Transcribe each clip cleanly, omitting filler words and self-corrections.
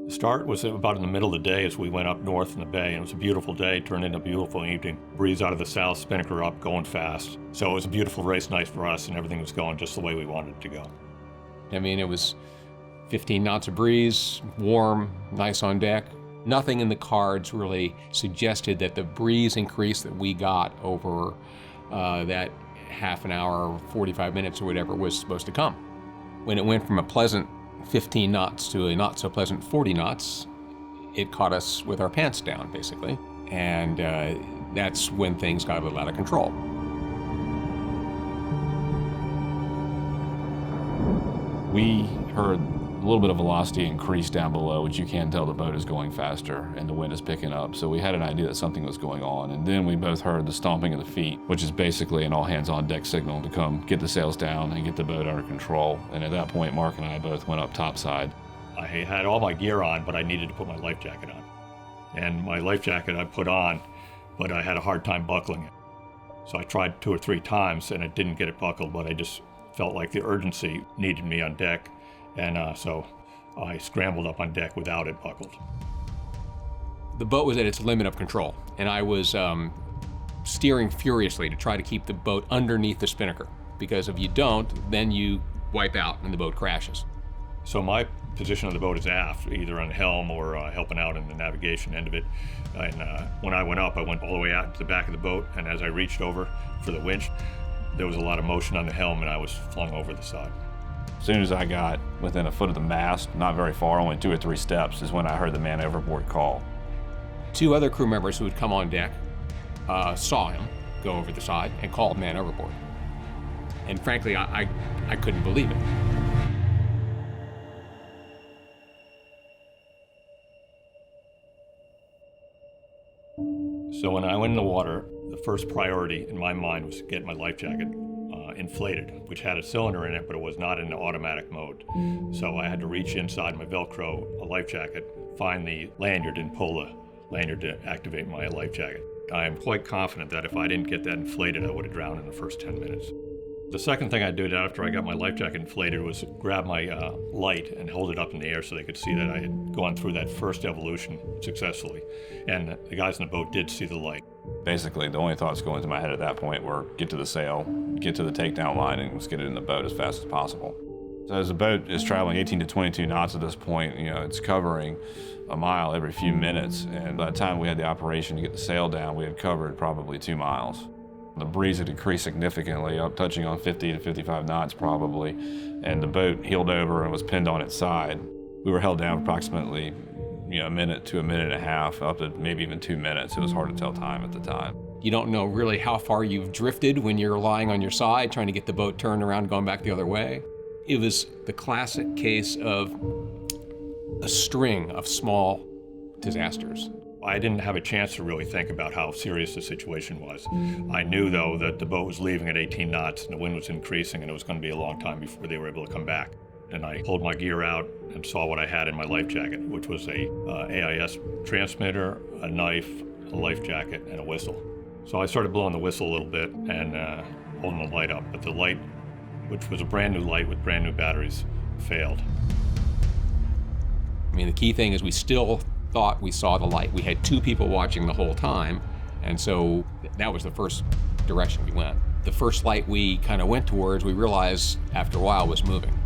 The start was about in the middle of the day as we went up north in the bay, and it was a beautiful day, turned into a beautiful evening. Breeze out of the south, spinnaker up, going fast. So it was a beautiful race night for us, and everything was going just the way we wanted it to go. I mean, it was 15 knots of breeze, warm, nice on deck. Nothing in the cards really suggested that the breeze increase that we got over that half an hour, 45 minutes or whatever was supposed to come. When it went from a pleasant 15 knots to a not so pleasant 40 knots, it caught us with our pants down, basically. And that's when things got a little out of control. We heard a little bit of velocity increase down below, which you can tell the boat is going faster and the wind is picking up. So we had an idea that something was going on. And then we both heard the stomping of the feet, which is basically an all hands on deck signal to come get the sails down and get the boat under control. And at that point, Mark and I both went up topside. I had all my gear on, but I needed to put my life jacket on. And my life jacket I put on, but I had a hard time buckling it. So I tried 2 or 3 times and it didn't get it buckled, but I just felt like the urgency needed me on deck. And so I scrambled up on deck without it buckled. The boat was at its limit of control, and I was steering furiously to try to keep the boat underneath the spinnaker, because if you don't, then you wipe out and the boat crashes. So my position of the boat is aft, either on the helm or helping out in the navigation end of it. And when I went up, I went all the way out to the back of the boat, and as I reached over for the winch, there was a lot of motion on the helm and I was flung over the side. As soon as I got within a foot of the mast, not very far, only 2 or 3 steps, is when I heard the man overboard call. 2 other crew members who had come on deck saw him go over the side and called man overboard. And frankly, I couldn't believe it. So when I went in the water, the first priority in my mind was to get my life jacket inflated, which had a cylinder in it, but it was not in the automatic mode. So I had to reach inside my Velcro, a life jacket, find the lanyard and pull the lanyard to activate my life jacket. I am quite confident that if I didn't get that inflated, I would have drowned in the first 10 minutes. The second thing I did after I got my life jacket inflated was grab my light and hold it up in the air so they could see that I had gone through that first evolution successfully. And the guys in the boat did see the light. Basically, the only thoughts going through my head at that point were get to the sail, get to the takedown line, and let's get it in the boat as fast as possible. So as the boat is traveling 18 to 22 knots at this point, it's covering a mile every few minutes. And by the time we had the operation to get the sail down, we had covered probably 2 miles. The breeze had increased significantly, up touching on 50 to 55 knots probably, and the boat heeled over and was pinned on its side. We were held down approximately a minute to a minute and a half, up to maybe even 2 minutes. It was hard to tell time at the time. You don't know really how far you've drifted when you're lying on your side trying to get the boat turned around going back the other way. It was the classic case of a string of small disasters. I didn't have a chance to really think about how serious the situation was. I knew, though, that the boat was leaving at 18 knots and the wind was increasing and it was going to be a long time before they were able to come back. And I pulled my gear out and saw what I had in my life jacket, which was a AIS transmitter, a knife, a life jacket, and a whistle. So I started blowing the whistle a little bit and holding the light up, but the light, which was a brand new light with brand new batteries, failed. I mean, the key thing is we still thought we saw the light. We had 2 people watching the whole time, and so that was the first direction we went. The first light we kind of went towards, we realized after a while was moving,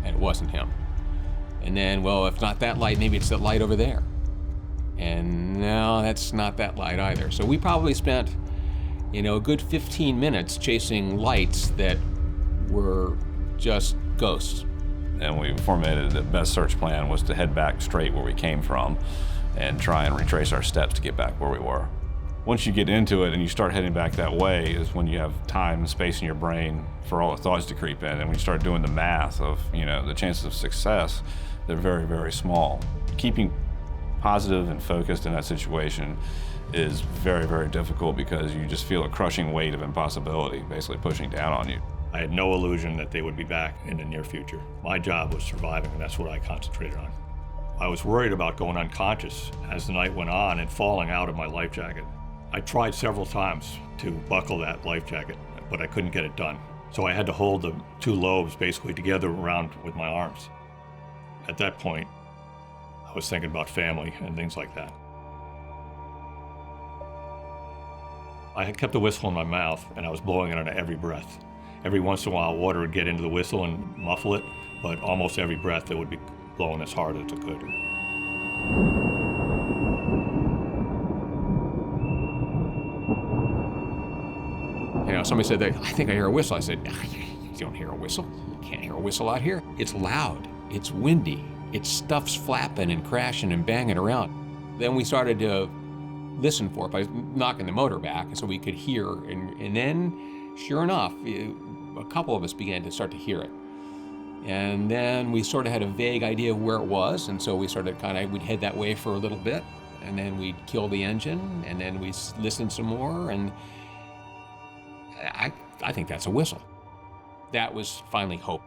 and it wasn't him. And then, well, if not that light, maybe it's that light over there. And no, that's not that light either. So we probably spent, a good 15 minutes chasing lights that were just ghosts. And we formulated the best search plan was to head back straight where we came from and try and retrace our steps to get back where we were. Once you get into it and you start heading back that way is when you have time and space in your brain for all the thoughts to creep in. And when you start doing the math of, the chances of success, they're very, very small. Keeping positive and focused in that situation is very, very difficult because you just feel a crushing weight of impossibility basically pushing down on you. I had no illusion that they would be back in the near future. My job was surviving, and that's what I concentrated on. I was worried about going unconscious as the night went on and falling out of my life jacket. I tried several times to buckle that life jacket, but I couldn't get it done. So I had to hold the 2 lobes basically together around with my arms. At that point, I was thinking about family and things like that. I had kept the whistle in my mouth, and I was blowing it on every breath. Every once in a while, water would get into the whistle and muffle it, but almost every breath it would be blowing as hard as it could. You know, somebody said, that, I think I hear a whistle. I said, you don't hear a whistle. You can't hear a whistle out here. It's loud. It's windy. It's stuff's flapping and crashing and banging around. Then we started to listen for it by knocking the motor back so we could hear. And then, sure enough, a couple of us began to start to hear it. And then we sort of had a vague idea of where it was. And so we started we'd head that way for a little bit. And then we'd kill the engine. And then we listened some more. And I think that's a whistle. That was finally hope.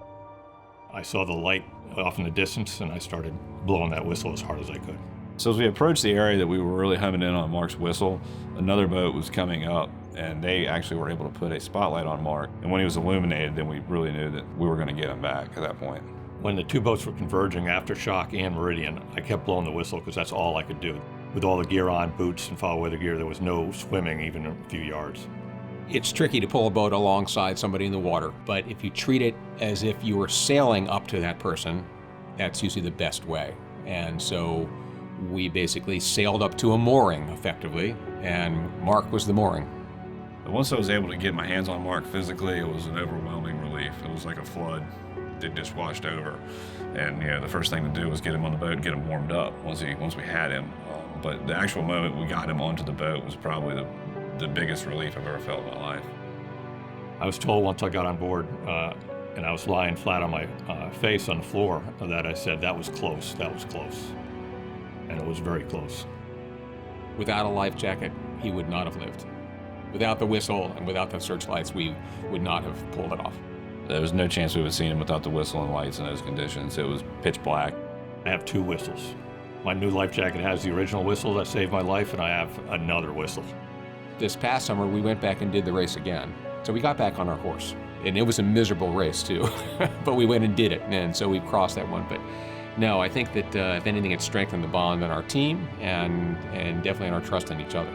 I saw the light off in the distance, and I started blowing that whistle as hard as I could. So as we approached the area that we were really homing in on Mark's whistle, another boat was coming up, and they actually were able to put a spotlight on Mark. And when he was illuminated, then we really knew that we were going to get him back at that point. When the two boats were converging, Aftershock and Meridian, I kept blowing the whistle because that's all I could do. With all the gear on, boots and foul weather gear, there was no swimming even a few yards. It's tricky to pull a boat alongside somebody in the water, but if you treat it as if you were sailing up to that person, that's usually the best way. And so we basically sailed up to a mooring, effectively, and Mark was the mooring. But once I was able to get my hands on Mark physically, it was an overwhelming relief. It was like a flood that just washed over. And the first thing to do was get him on the boat and get him warmed up once we had him. But the actual moment we got him onto the boat was probably the biggest relief I've ever felt in my life. I was told once I got on board and I was lying flat on my face on the floor that I said, that was close, that was close. And it was very close. Without a life jacket, he would not have lived. Without the whistle and without the searchlights, we would not have pulled it off. There was no chance we would have seen him without the whistle and lights in those conditions. It was pitch black. I have two whistles. My new life jacket has the original whistle that saved my life, and I have another whistle. This past summer, we went back and did the race again. So we got back on our horse. And it was a miserable race, too. But we went and did it, and so we crossed that one. But no, I think that, if anything, it strengthened the bond in our team and definitely in our trust in each other.